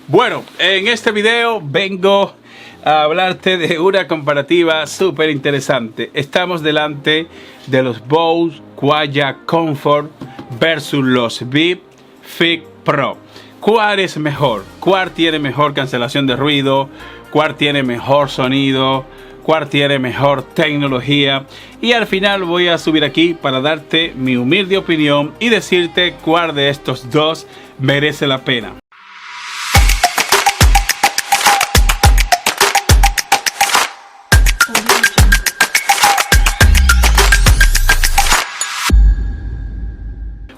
Bueno, en este video vengo a hablarte de una comparativa súper interesante. Estamos delante de los Bose Quiet Comfort versus los Beats Fit Pro. ¿Cuál es mejor? ¿Cuál tiene mejor cancelación de ruido? ¿Cuál tiene mejor sonido? ¿Cuál tiene mejor tecnología? Y al final voy a subir aquí para darte mi humilde opinión y decirte cuál de estos dos merece la pena.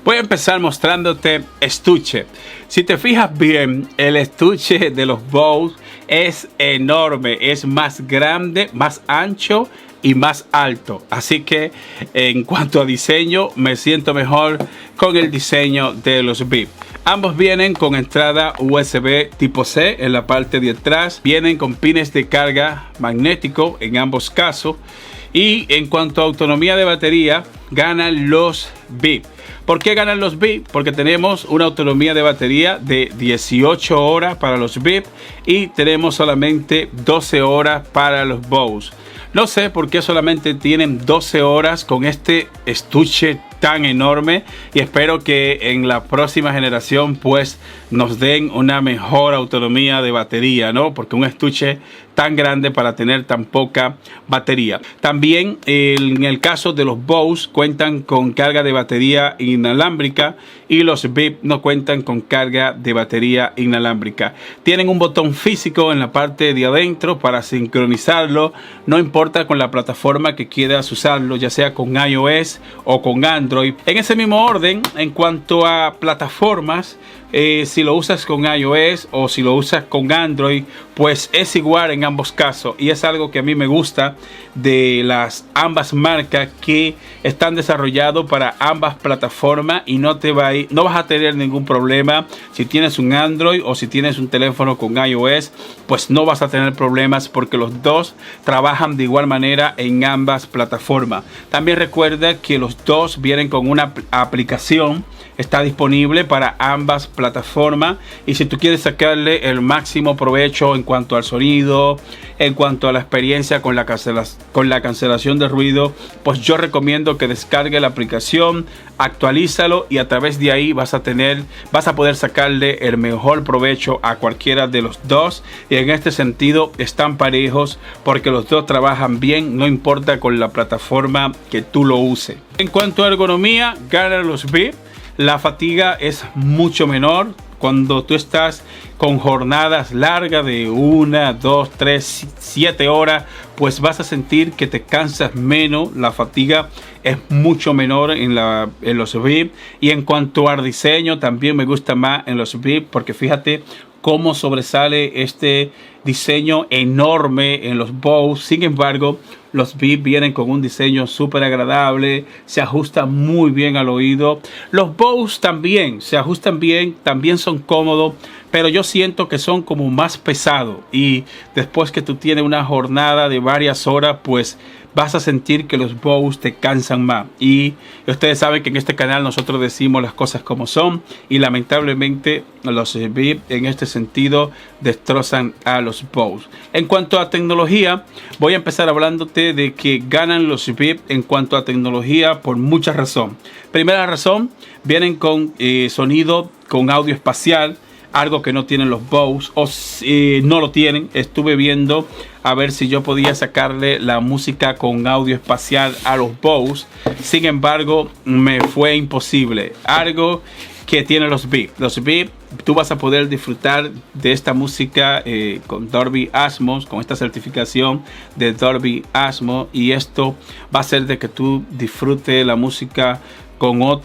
Voy a empezar mostrándote estuche. Si te fijas bien, el estuche de los Bose es enorme, es más grande, más ancho y más alto. Así que en cuanto a diseño, me siento mejor con el diseño de los Beats. Ambos vienen con entrada USB tipo C en la parte de atrás. Vienen con pines de carga magnético en ambos casos. Y en cuanto a autonomía de batería, ganan los Beats. ¿Por qué ganan los Beats? Porque tenemos una autonomía de batería de 18 horas para los Beats y tenemos solamente 12 horas para los Bose. No sé por qué solamente tienen 12 horas con este estuche tan enorme, y espero que en la próxima generación pues nos den una mejor autonomía de batería, ¿no? Porque un estuche tan grande para tener tan poca batería. También en el caso de los Bose cuentan con carga de batería inalámbrica y los Beats no cuentan con carga de batería inalámbrica. Tienen un botón físico en la parte de adentro para sincronizarlo, no importa con la plataforma que quieras usarlo, ya sea con iOS o con Android. En ese mismo orden, en cuanto a plataformas, si lo usas con iOS o si lo usas con Android, pues es igual en ambos casos, y es algo que a mí me gusta de las ambas marcas, que están desarrollados para ambas plataformas y no vas a tener ningún problema si tienes un Android o si tienes un teléfono con iOS, pues no vas a tener problemas porque los dos trabajan de igual manera en ambas plataformas. También recuerda que los dos vienen con una aplicación. Está disponible para ambas plataformas, y si tú quieres sacarle el máximo provecho en cuanto al sonido, en cuanto a la experiencia con la cancelación de ruido, pues yo recomiendo que descargue la aplicación, actualízalo, y a través de ahí vas a poder sacarle el mejor provecho a cualquiera de los dos. Y en este sentido están parejos porque los dos trabajan bien, no importa con la plataforma que tú lo uses. En cuanto a ergonomía, ganan los Beats. La fatiga es mucho menor. Cuando tú estás con jornadas largas de 1, 2, 3, 7 horas, pues vas a sentir que te cansas menos. La fatiga es mucho menor en los Beats. Y en cuanto al diseño, también me gusta más en los Beats, porque fíjate cómo sobresale este diseño enorme en los Bose. Sin embargo, los Beats vienen con un diseño súper agradable, se ajusta muy bien al oído. Los Bose también se ajustan bien, también son cómodos, pero yo siento que son como más pesados, y después que tú tienes una jornada de varias horas, pues vas a sentir que los Bose te cansan más. Y ustedes saben que en este canal nosotros decimos las cosas como son, y lamentablemente los Beats en este sentido destrozan a los Bose. En cuanto a tecnología, voy a empezar hablándote de que ganan los Beats en cuanto a tecnología por muchas razones. Primera razón, vienen con sonido con audio espacial, algo que no tienen los Bose, o no lo tienen. Estuve viendo a ver si yo podía sacarle la música con audio espacial a los Bose, sin embargo me fue imposible. Algo que tienen los Beats. Los Beats, tú vas a poder disfrutar de esta música con Dolby Atmos, con esta certificación de Dolby Atmos, y esto va a hacer de que tú disfrutes la música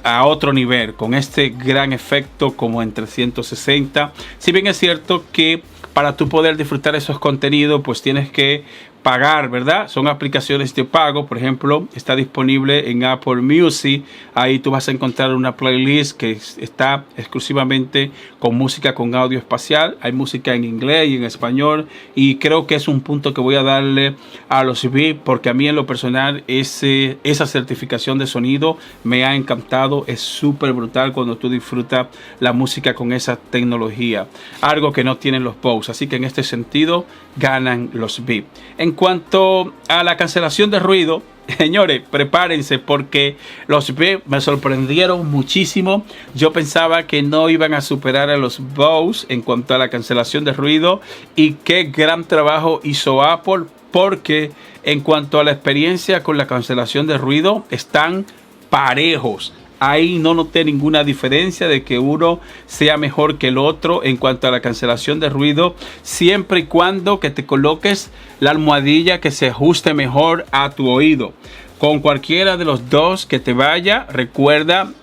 a otro nivel, con este gran efecto como en 360. Si bien es cierto que para tú poder disfrutar esos contenidos, pues tienes que pagar, ¿verdad? Son aplicaciones de pago. Por ejemplo, está disponible en Apple Music. Ahí tú vas a encontrar una playlist que está exclusivamente con música con audio espacial. Hay música en inglés y en español. Y creo que es un punto que voy a darle a los VIP, porque a mí en lo personal esa certificación de sonido me ha encantado. Es súper brutal cuando tú disfrutas la música con esa tecnología. Algo que no tienen los Bose. Así que en este sentido ganan los VIP. En cuanto a la cancelación de ruido, señores, prepárense, porque los VIP me sorprendieron muchísimo. Yo pensaba que no iban a superar a los Bose en cuanto a la cancelación de ruido, y qué gran trabajo hizo Apple, porque en cuanto a la experiencia con la cancelación de ruido están parejos. Ahí no noté ninguna diferencia de que uno sea mejor que el otro en cuanto a la cancelación de ruido, siempre y cuando que te coloques la almohadilla que se ajuste mejor a tu oído. Con cualquiera de los dos que te vaya, recuerda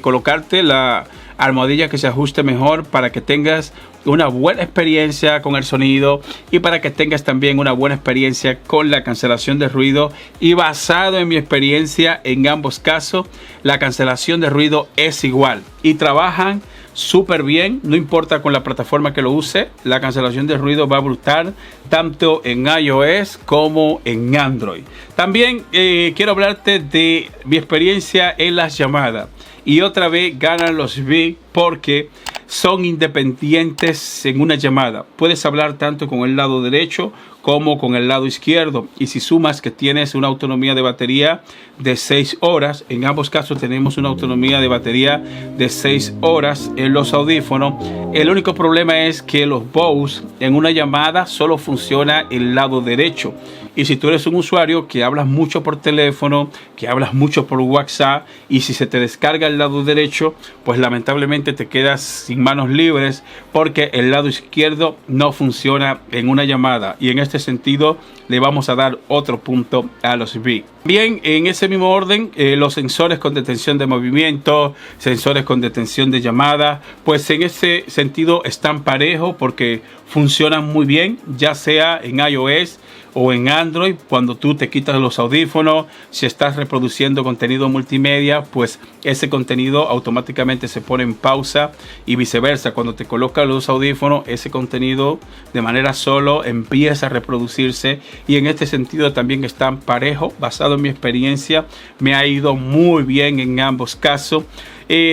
colocarte la almohadilla que se ajuste mejor para que tengas una buena experiencia con el sonido y para que tengas también una buena experiencia con la cancelación de ruido. Y basado en mi experiencia en ambos casos, la cancelación de ruido es igual y trabajan súper bien. No importa con la plataforma que lo use, la cancelación de ruido va brutal tanto en iOS como en Android. También quiero hablarte de mi experiencia en las llamadas. Y otra vez ganan los VIP porque son independientes en una llamada. Puedes hablar tanto con el lado derecho como con el lado izquierdo. Y si sumas que tienes una autonomía de batería de 6 horas, en ambos casos tenemos una autonomía de batería de 6 horas en los audífonos. El único problema es que los Bose en una llamada solo funciona el lado derecho. Y si tú eres un usuario que hablas mucho por teléfono, que hablas mucho por WhatsApp, y si se te descarga el lado derecho, pues lamentablemente te quedas sin manos libres, porque el lado izquierdo no funciona en una llamada. Y en este sentido le vamos a dar otro punto a los VIP. Bien, en ese mismo orden, los sensores con detención de movimiento, sensores con detención de llamada, pues en ese sentido están parejos porque funcionan muy bien, ya sea en iOS o en Android. Cuando tú te quitas los audífonos, si estás reproduciendo contenido multimedia, pues ese contenido automáticamente se pone en pausa, y viceversa. Cuando te colocas los audífonos, ese contenido de manera solo empieza a reproducirse. Y en este sentido también están parejos. Basado en mi experiencia, me ha ido muy bien en ambos casos.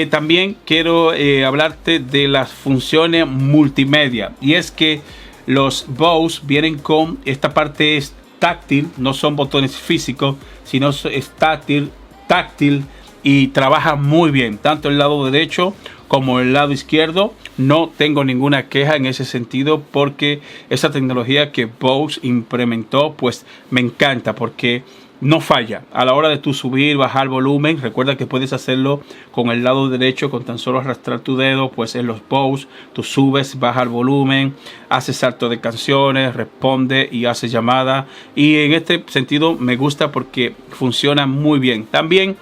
También quiero hablarte de las funciones multimedia, y es que los Bose vienen con esta parte táctil, no son botones físicos, sino es táctil, y trabaja muy bien, tanto el lado derecho como el lado izquierdo. No tengo ninguna queja en ese sentido, porque esa tecnología que Bose implementó, pues me encanta, porque no falla a la hora de tú subir, bajar volumen. Recuerda que puedes hacerlo con el lado derecho, con tan solo arrastrar tu dedo. Pues en los Bose tú subes, bajas el volumen, haces salto de canciones, responde y hace llamada. Y en este sentido me gusta porque funciona muy bien. También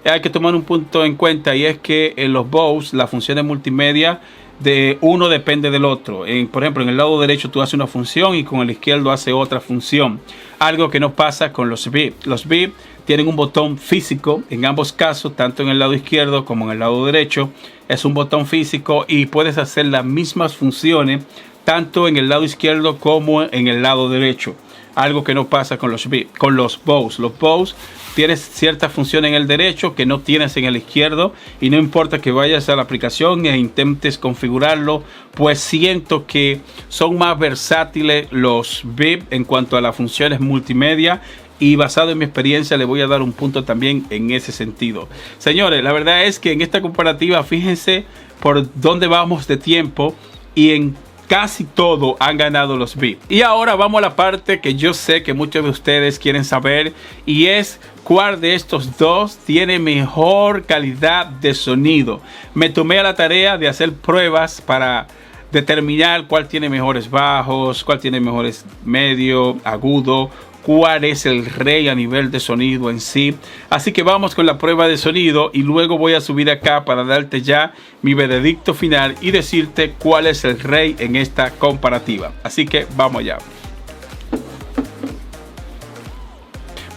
hay que tomar un punto en cuenta, y es que en los Bose la función de multimedia de uno depende del otro. Por ejemplo, en el lado derecho tú haces una función y con el izquierdo hace otra función. Algo que no pasa con los VIP. Los VIP tienen un botón físico en ambos casos, tanto en el lado izquierdo como en el lado derecho. Es un botón físico y puedes hacer las mismas funciones tanto en el lado izquierdo como en el lado derecho. Algo que no pasa con los VIP, con los Bose. Los Bose tienes cierta función en el derecho que no tienes en el izquierdo, y no importa que vayas a la aplicación e intentes configurarlo, pues siento que son más versátiles los VIP en cuanto a las funciones multimedia. Y basado en mi experiencia le voy a dar un punto también en ese sentido. Señores, la verdad es que en esta comparativa, fíjense por dónde vamos de tiempo, y en casi todo han ganado los VIP. Y ahora vamos a la parte que yo sé que muchos de ustedes quieren saber, y es cuál de estos dos tiene mejor calidad de sonido. Me tomé a la tarea de hacer pruebas para determinar cuál tiene mejores bajos, cuál tiene mejores medio, agudo, cuál es el rey a nivel de sonido en sí. Así que vamos con la prueba de sonido, y luego voy a subir acá para darte ya mi veredicto final y decirte cuál es el rey en esta comparativa. Así que vamos allá.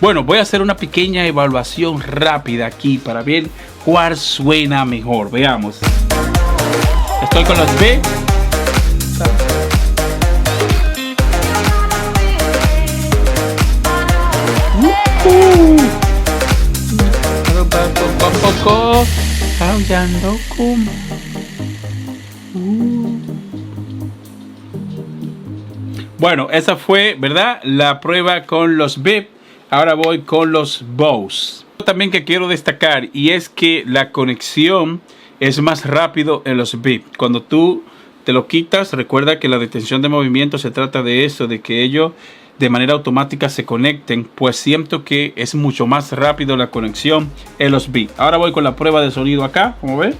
Bueno, voy a hacer una pequeña evaluación rápida aquí para ver cuál suena mejor. Veamos. Estoy con los B. Poco a poco, aullando como. Bueno, esa fue, ¿verdad?, la prueba con los VIP. Ahora voy con los Bose. También que quiero destacar, y es que la conexión es más rápido en los VIP. Cuando tú te lo quitas, recuerda que la detención de movimiento se trata de eso, de que ellos de manera automática se conecten. Pues siento que es mucho más rápido la conexión en los VIP. Ahora voy con la prueba de sonido acá, como ven.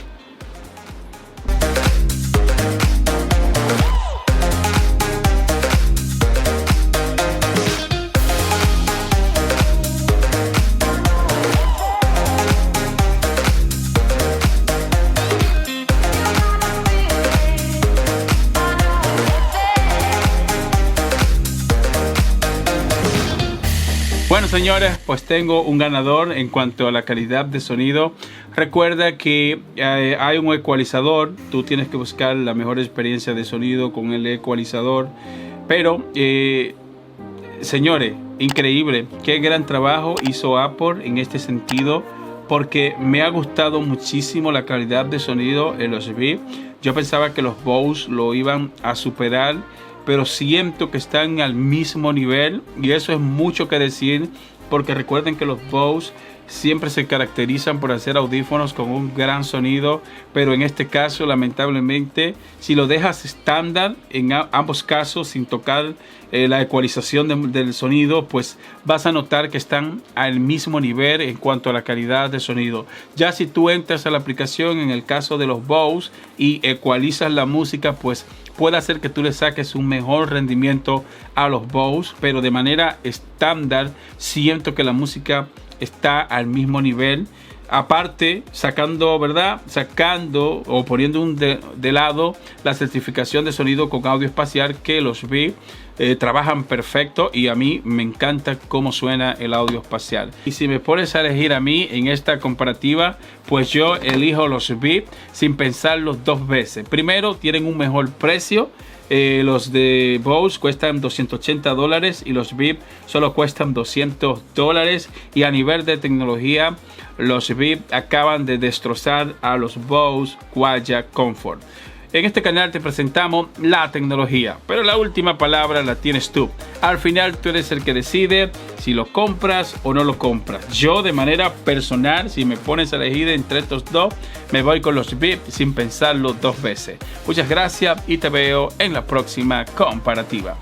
Bueno, señores, pues tengo un ganador en cuanto a la calidad de sonido. Recuerda que hay un ecualizador. Tú tienes que buscar la mejor experiencia de sonido con el ecualizador. Pero, señores, increíble. Qué gran trabajo hizo Apple en este sentido, porque me ha gustado muchísimo la calidad de sonido en los VIP. Yo pensaba que los Bose lo iban a superar, pero siento que están al mismo nivel, y eso es mucho que decir, porque recuerden que los Bose siempre se caracterizan por hacer audífonos con un gran sonido, pero en este caso, lamentablemente, si lo dejas estándar en ambos casos sin tocar la ecualización del sonido, pues vas a notar que están al mismo nivel en cuanto a la calidad de sonido. Ya si tú entras a la aplicación, en el caso de los Bose, y ecualizas la música, pues puede hacer que tú le saques un mejor rendimiento a los Bose, pero de manera estándar siento que la música está al mismo nivel. Aparte, sacando o poniendo de lado la certificación de sonido con audio espacial, que los VIP trabajan perfecto, y a mí me encanta cómo suena el audio espacial. Y si me pones a elegir a mí en esta comparativa, pues yo elijo los VIP sin pensarlo dos veces. Primero, tienen un mejor precio. Los de Bose cuestan $280 y los VIP solo cuestan $200. Y a nivel de tecnología, los VIP acaban de destrozar a los Bose Quiet Comfort. En este canal te presentamos la tecnología, pero la última palabra la tienes tú. Al final tú eres el que decide si lo compras o no lo compras. Yo, de manera personal, si me pones a elegir entre estos dos, me voy con los VIP sin pensarlo dos veces. Muchas gracias y te veo en la próxima comparativa.